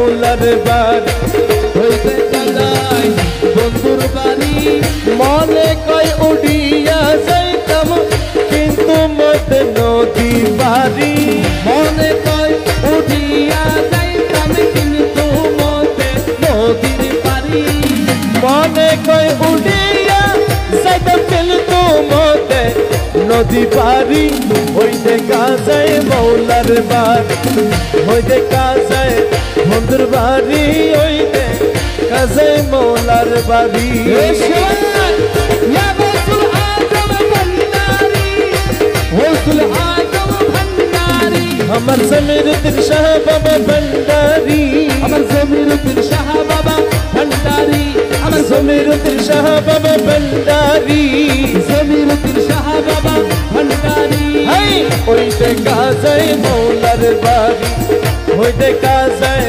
মৌলার বাড়ি হইতে কাজায় বন্ধুর বাড়ি মনে কয় উড়িয়া যাইতাম কিন্তু মধ্যে নদী বাড়ি মনে কয় উঠিয়া যাইতাম কিন্তু মতে নদীর পারি মনে কয় উড়িয়া যাইতাম কিন্তু মধ্যে নদী পারি হইতে কাজায় মৌলার বাড়ি হইতে কাজায় বন্ধুর বাড়ি হইতে কাজায় মৌলার বাড়ি আমার জমিরুদ্দিন শাহ বাবা ভান্ডারি আমার জমিরুদ্দিন শাহ বাবা ভান্ডারি আমার জমিরুদ্দিন শাহ বাবা ভান্ডারি জমিরুদ্দিন শাহ বাবা ভান্ডারি ওইতে কাজায় মৌলার বাড়ি হইতে কাজায়